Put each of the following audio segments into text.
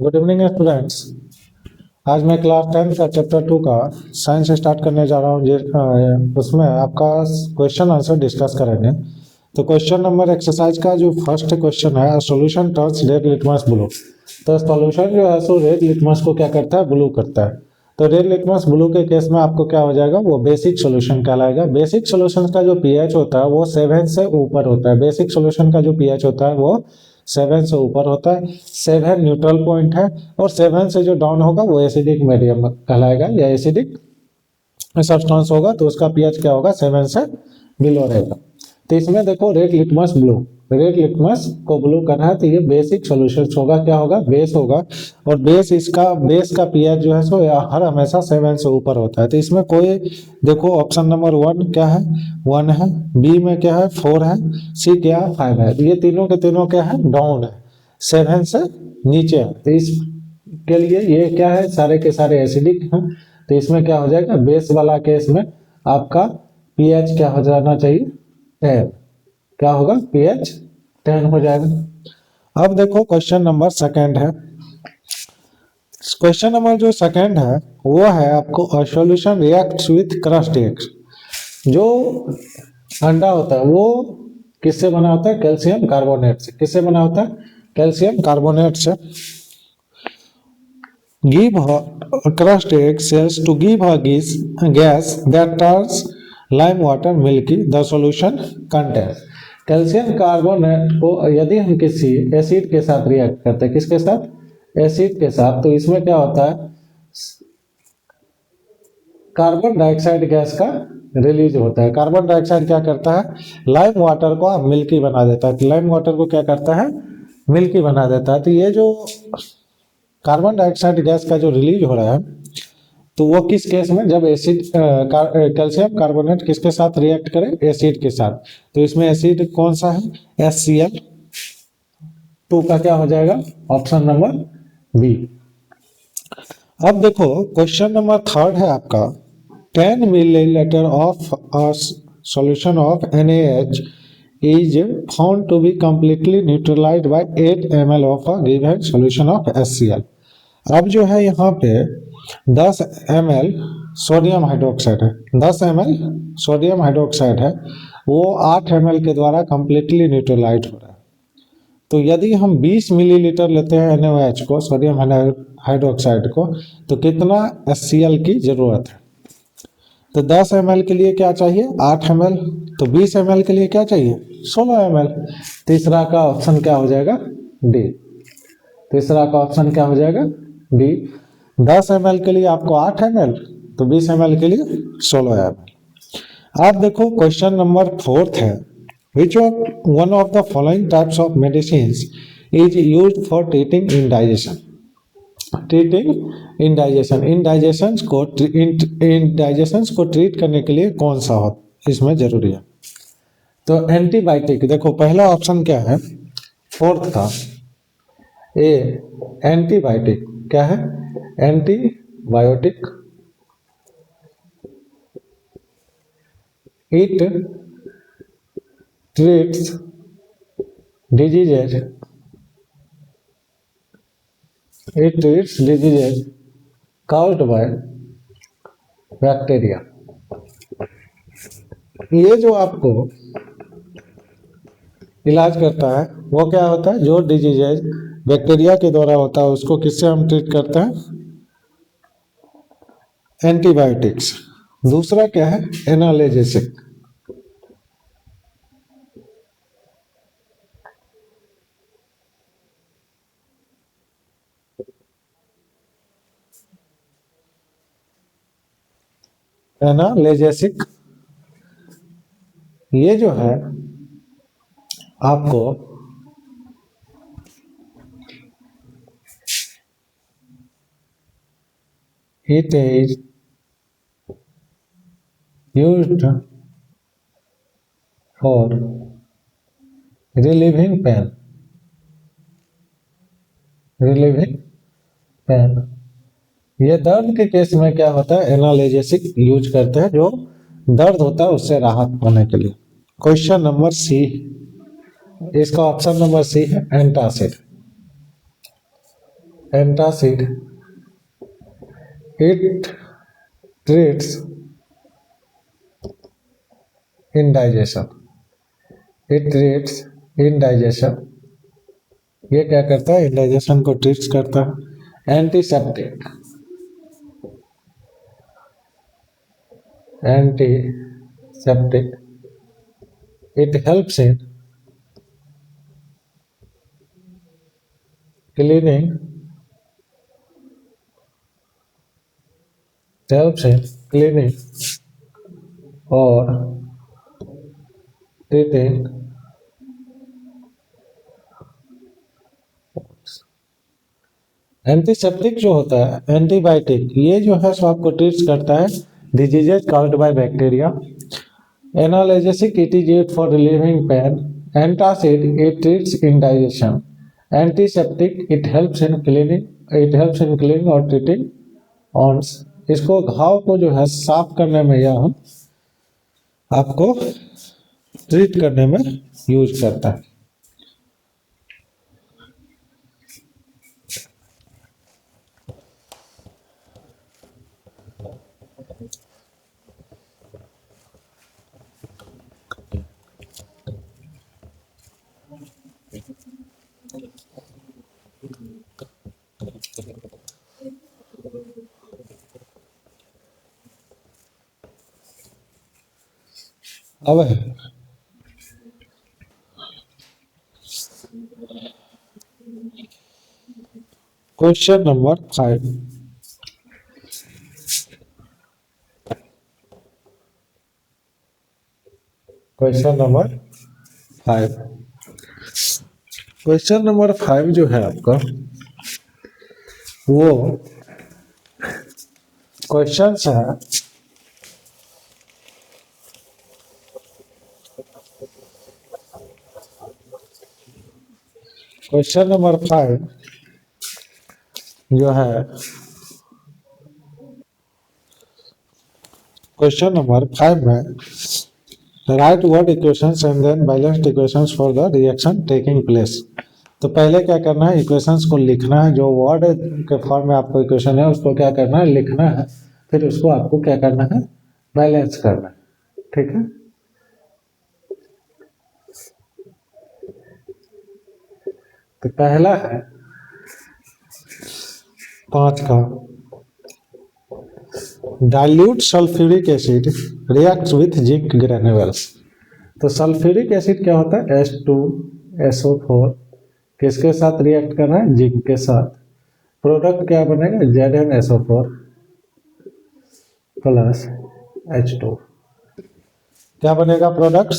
Good evening students. आज मैं class 10 का चैप्टर 2 का साइंस स्टार्ट करने जा रहा हूँ। उसमें आपका क्वेश्चन आंसर डिस्कस करेंगे। तो क्वेश्चन नंबर एक्सरसाइज का जो फर्स्ट क्वेश्चन है, solution turns red litmus blue. तो सॉल्यूशन जो है सो रेड लिटमस को क्या करता है, ब्लू करता है। तो रेड लिटमस ब्लू के केस में आपको क्या हो जाएगा, वो बेसिक सॉल्यूशन कहलाएगा। बेसिक सॉल्यूशन का जो पीएच होता है वो 7 से ऊपर होता है। बेसिक सॉल्यूशन का जो पीएच होता है वो 7 से ऊपर होता है। 7 न्यूट्रल पॉइंट है और 7 से जो डाउन होगा वो एसिडिक मीडियम कहलाएगा या एसिडिक सब्सटेंस होगा। तो उसका पीएच क्या होगा, 7 से बिलो रहेगा। तो इसमें देखो red litmus blue, red litmus को ब्लू करना है तो ये बेसिक सॉल्यूशन होगा। क्या होगा, बेस होगा। और बेस का पीएच जो है सो हर हमेशा 7 से ऊपर होता है। तो इसमें कोई देखो ऑप्शन नंबर 1 क्या है, 1 है। बी में क्या है, 4 है। सी क्या है, 5 है। ये तीनों के तीनों क्या है, डाउन है, 7 से नीचे है। तो इसके लिए ये क्या है, सारे के सारे एसिडिक हैं। तो इसमें क्या हो जाएगा, बेस वाला केस में आपका पीएच क्या हो जाना चाहिए, 10। क्या होगा, पीएच 10 हो जाएगा। अब देखो क्वेश्चन नंबर सेकंड है। क्वेश्चन नंबर जो सेकंड है वो है आपको solution reacts with crust eggs. जो अंडा होता है वो किससे बना होता है, कैल्शियम कार्बोनेट से। किससे बना होता है, कैल्शियम कार्बोनेट से। Give crushed egg cells to give a gas that turns lime water milky. The solution contains calcium carbonate को यदि हम किसी एसिड के साथ रिएक्ट करते हैं, किसके साथ, एसिड के साथ, तो इसमें क्या होता है, कार्बन डाइऑक्साइड गैस का रिलीज होता है। कार्बन डाइऑक्साइड क्या करता है, लाइम वाटर को मिल्की बना देता है। लाइम वाटर को क्या करता है, मिल्की बना देता है। तो ये जो कार्बन डाइऑक्साइड गैस का जो रिलीज हो रहा है, तो वो किस केस में, जब एसिड कैल्शियम कार्बोनेट किसके साथ रिएक्ट करे, एसिड के साथ। तो इसमें एसिड कौन सा है, HCl2 का क्या हो जाएगा, ऑप्शन नंबर बी। अब देखो क्वेश्चन नंबर थर्ड है आपका, 10 millilitre of a solution of NaH is found to be completely neutralized by 8 ml of a given solution of HCl। अब जो है यहाँ पे 10 ml सोडियम हाइड्रोक्साइड है, 10 ml सोडियम हाइड्रोक्साइड है, वो 8 ml के द्वारा completely न्यूट्रलाइज हो रहा है। तो यदि हम 20 मिलीलीटर लेते हैं NaOH को, सोडियम हाइड्रोक्साइड को, तो कितना HCl की जरूरत है। तो 10 ml के लिए क्या चाहिए, 8 ml। तो 20 ml के लिए क्या चाहिए, 16 ml। तीसरा का ऑप्शन क्या हो जाएगा, डी। तीसरा का ऑप्शन क्या हो जाएगा, डी। 10 ml के लिए आपको 8 ml, तो 20 ml के लिए 16 ml। आप देखो क्वेश्चन नंबर 4 है, which one of the following types of medicines is used for treating indigestion. Treating indigestion, indigestions को ट्रीट करने के लिए कौन सा हो इसमें जरूरी है। तो एंटीबायोटिक, देखो पहला ऑप्शन क्या है, फोर्थ का ए, एंटीबायोटिक। क्या है, antibiotic. It treats diseases, it treats diseases caused by bacteria. ये जो आपको इलाज करता है वो क्या होता है, जो डिजीजेज बैक्टीरिया के द्वारा होता है उसको किससे हम ट्रीट करते हैं, एंटीबायोटिक्स। दूसरा क्या है, एनाल्जेसिक। एनाल्जेसिक ये जो है आपको it is used for relieving pain, relieving pain। ये दर्द के केस में क्या होता है, एनाल्जेसिक यूज करते हैं, जो दर्द होता है उससे राहत पाने के लिए। क्वेश्चन नंबर सी, इसका ऑप्शन नंबर सी है antacid. antacid, it treats indigestion, it treats indigestion, ये क्या करता है, इंडाइजेशन को ट्रीट करता है। Antiseptic, antiseptic, it helps in cleaning, helps in cleaning or treating antiseptic जो होता है, एंटीबायोटिक, ये जो है सो आपको ट्रीट करता है diseases caused by bacteria. Analgesic, it is used for relieving pain. Antacid, it treats indigestion. Antiseptic, it helps in cleaning और ट्रीटिंग ऑन्स। इसको घाव को जो है साफ करने में या आपको ट्रीट करने में यूज करता है। अब question number 5, question number 5, question number 5 जो है आपका वो क्वेश्चन है क्वेश्चन नंबर 5 जो है क्वेश्चन नंबर 5 में write word equations and then balanced equations for the reaction taking place. तो पहले क्या करना है, इक्वेशंस को लिखना है, जो वर्ड के फॉर्म में आपको इक्वेशन है उसको क्या करना है, लिखना है, फिर उसको आपको क्या करना है, बैलेंस करना है। ठीक है, तो पहला है 5 का, dilute sulphuric acid reacts with zinc granules. तो सल्फ्यूरिक एसिड क्या होता है, H2SO4, किसके साथ रिएक्ट करना है, जिंक के साथ। प्रोडक्ट क्या बनेगा, ZnSO4 प्लस H2। क्या बनेगा product,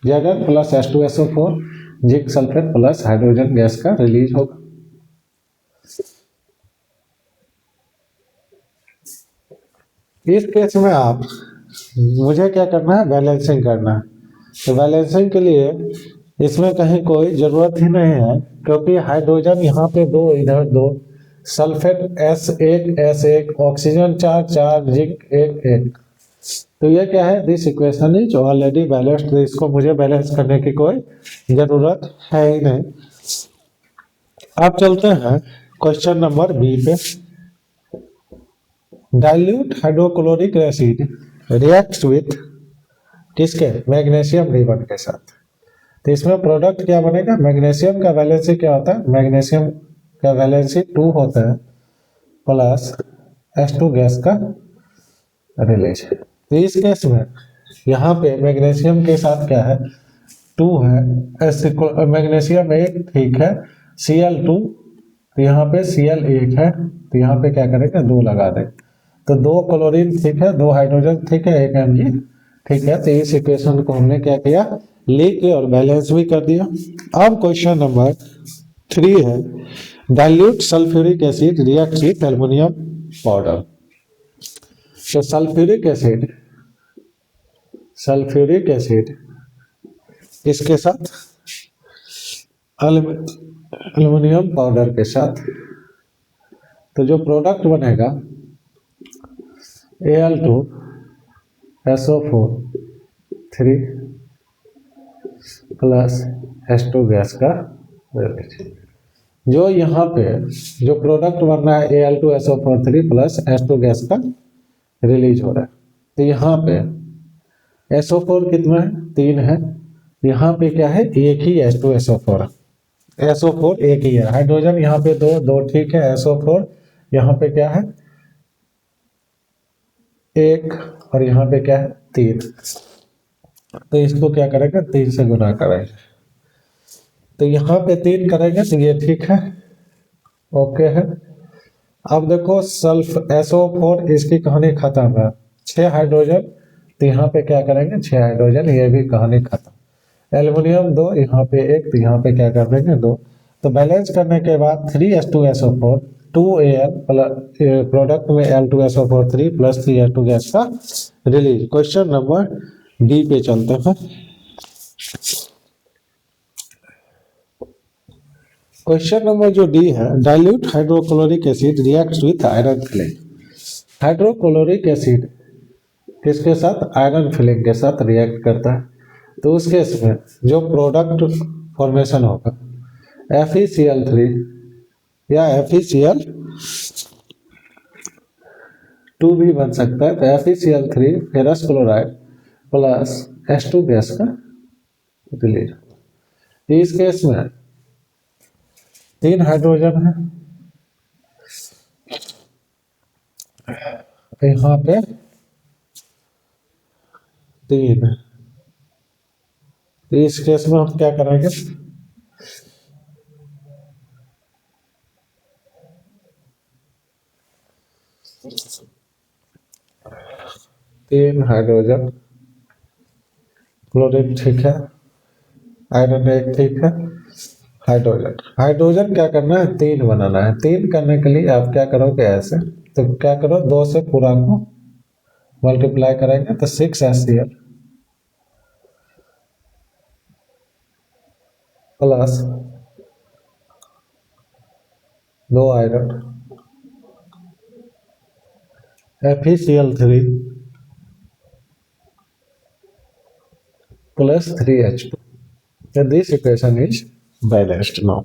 Zn plus H2SO4, zinc sulphate plus hydrogen gas का रिलीज होगा। इस केस में आप मुझे क्या करना है, बैलेंसिंग करना है। तो बैलेंसिंग के लिए इसमें कहीं कोई जरूरत ही नहीं है, क्योंकि हाइड्रोजन यहाँ पे 2, इधर 2, सल्फेट S1 ऑक्सीजन 4, जिंक 1। तो ये क्या है, this equation is already balanced. तो इसको मुझे बैलेंस करने की कोई जरूरत है ही नहीं। अब चलते हैं क्वेश्चन नंबर बी पे। Dilute hydrochloric acid reacts with किसके, मैग्नीशियम रिबन के साथ। तो इसमें प्रोडक्ट क्या बनेगा, मैग्नीशियम का वैलेंसी क्या होता है, मैग्नीशियम का वैलेंसी 2 होता है प्लस H2 गैस का रिलीज। तो इस केस में यहाँ पे मैग्नीशियम के साथ क्या है, 2 है, मैग्नीशियम 1 ठीक है, Cl2, तो यहाँ पे Cl 1 है, तो यहाँ पे क्या करेंगे, 2 लगा देंगे। तो 2 क्लोरीन ठीक है, 2 हाइड्रोजन ठीक है, 1 Mg ठीक है। तो इस इक्वेशन को हमने क्या किया, लेके और बैलेंस भी कर दिया। अब क्वेश्चन नंबर 3 है, dilute sulphuric acid reacts with aluminium powder. तो सल्फ्यूरिक एसिड इसके साथ एल्युमिनियम पाउडर के साथ, तो जो प्रोडक्ट बनेगा Al2SO4 3 प्लस H2 गैस का जो यहाँ पे जो प्रोडक्ट बन रहा है Al2SO4 3 प्लस H2 गैस का रिलीज हो रहा है। तो यहाँ पे SO4 कितना है, 3 है। यहाँ पे क्या है, एक ही H2SO4 है। SO4 एक ही है, हाइड्रोजन यहाँ पे दो दो, ठीक है। SO4 यहाँ पे क्या है, एक, और यहाँ पे क्या है, 3। तो इसको क्या करेंगे, 3 से गुना करेंगे। तो यहाँ पे 3 करेंगे तो ये ठीक है, ओके है। अब देखो सल्फ SO4 इसकी कहानी खत्म है, 6 हाइड्रोजन। तो यहाँ पे क्या करेंगे, 6 हाइड्रोजन, ये भी कहानी खत्म। एल्युमिनियम 2, यहाँ पे 1, तो यहाँ पे क्या कर देंगे, 2। तो बैलेंस करने के बाद 3H2SO4 2Al प्रोडक्ट में Al2SO4 3 प्लस 3H2 गैस का रिलीज। क्वेश्चन नंबर डी पे चलते हैं। क्वेश्चन नंबर जो डी है, dilute hydrochloric acid reacts with iron filling. Hydrochloric acid किसके साथ, आयरन फिलिंग के साथ रिएक्ट करता है। तो उस केस में जो प्रोडक्ट फॉर्मेशन होगा FeCl3 या FeCl2 भी बन सकता है। तो FeCl3 ferrous chloride plus H2 gas का रिलीज। इस केस में 3 हाइड्रोजन है, यहाँ पे 3 है। तो इस केस में हम क्या करेंगे, तीन हाइड्रोजन, क्लोरीन ठीक है, आयरन 1 ठीक है, हाइड्रोजन। हाइड्रोजन क्या करना है, 3 बनाना है। 3 करने के लिए आप क्या करोगे, ऐसे तो क्या करो, 2 से पूरा को मल्टीप्लाई करेंगे तो 6HCl plus 2 iron FeCl3 plus 3H2. And this equation is balanced now.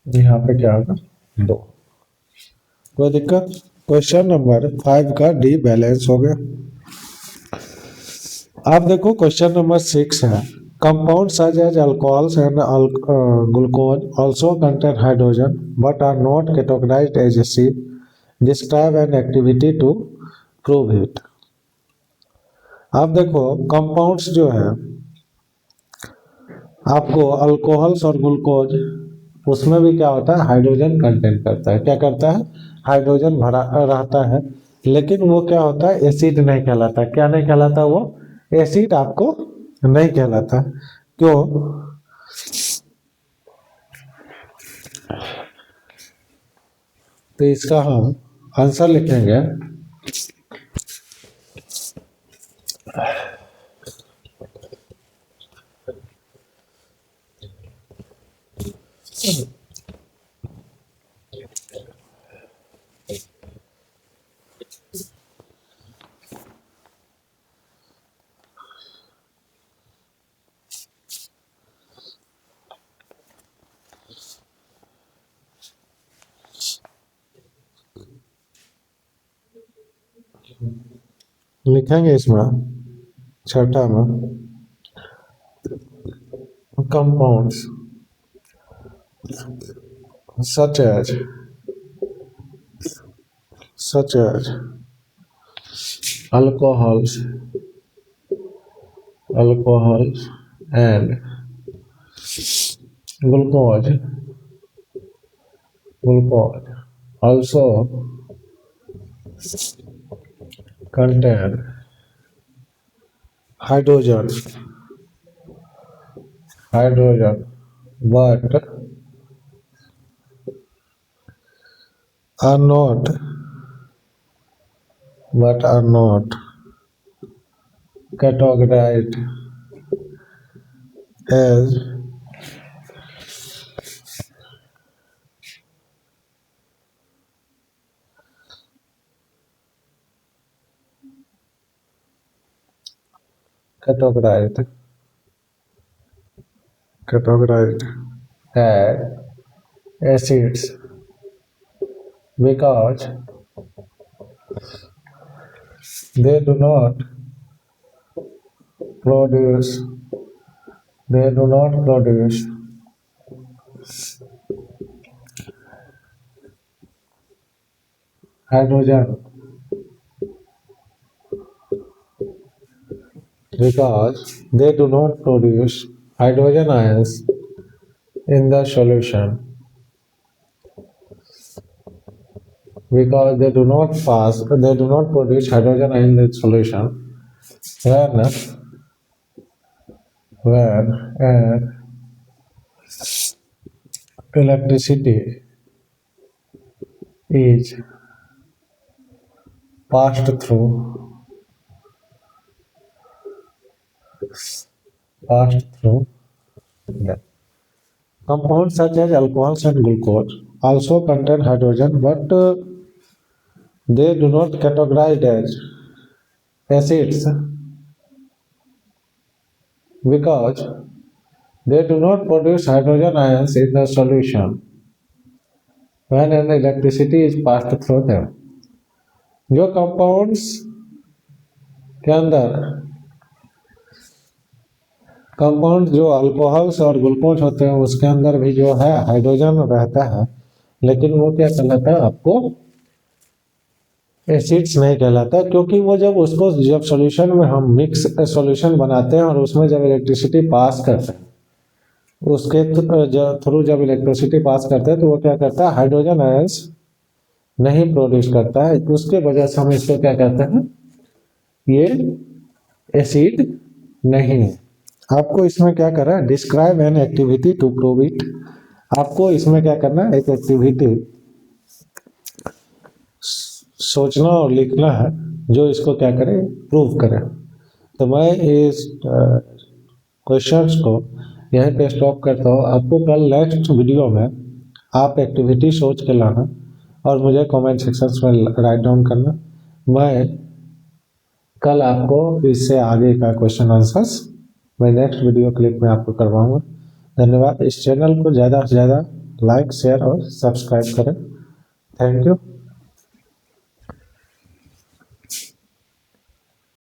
यहाँ पे क्या होगा, 2। कोई दिक्कत। क्वेश्चन नंबर 5 का डी बैलेंस हो गया। आप देखो क्वेश्चन नंबर 6 है, compound such as alcohols and glucose also contain hydrogen but are not categorized as acid. Describe an activity to prove it. आप देखो कंपाउंड्स जो है, आपको अल्कोहल्स और ग्लूकोज, उसमें भी क्या होता है, हाइड्रोजन कंटेंट करता है। क्या करता है, हाइड्रोजन भरा रहता है, लेकिन वो क्या होता है, एसिड नहीं कहलाता। क्या नहीं कहलाता, वो एसिड आपको नहीं कहलाता। क्यों, तो इसका हम आंसर लिखेंगे, लिखेंगे इसमें छठा में, compounds such as alcohols and glucose also contain hydrogen but are not categorized as categorized as acids because they do not produce hydrogen, because they do not produce hydrogen ions in the solution, because they do not produce hydrogen ion in the solution when an electricity is passed through them. Compounds such as alcohols and glucose also contain hydrogen, but they do not categorize as acids because they do not produce hydrogen ions in the solution when an electricity is passed through them. जो compounds के अंदर compound जो alcohols और glucose होते हैं उसके अंदर भी जो है हाइड्रोजन रहता है, लेकिन वो क्या कहलाता है, आपको एसिड्स नहीं कहलाता, क्योंकि वो जब सॉल्यूशन में हम मिक्स सॉल्यूशन बनाते हैं और उसमें जब इलेक्ट्रिसिटी पास करते हैं, उसके थ्रू जब इलेक्ट्रिसिटी पास करते हैं तो वो क्या करता है, हाइड्रोजन आयंस नहीं प्रोड्यूस करता है। उसके वजह से हम इसको क्या कहते हैं, ये एसिड नहीं है। आपको इसमें क्या करना है, describe an activity to prove it. आपको इसमें क्या करना है, एक एक्टिविटी सोचना और लिखना है जो इसको क्या करे, प्रूव करे। तो मैं इस क्वेश्चंस को यहीं पे स्टॉप करता हूँ। आपको कल नेक्स्ट वीडियो में आप एक्टिविटी सोच के लाना और मुझे कमेंट सेक्शंस में राइट डाउन करना। मैं कल आपको इससे आगे का क्वेश्चन आंसर्स मैं नेक्स्ट वीडियो क्लिप में आपको करवाऊंगा। धन्यवाद। इस चैनल को ज़्यादा से ज़्यादा लाइक, शेयर और सब्सक्राइब करें। Thank you.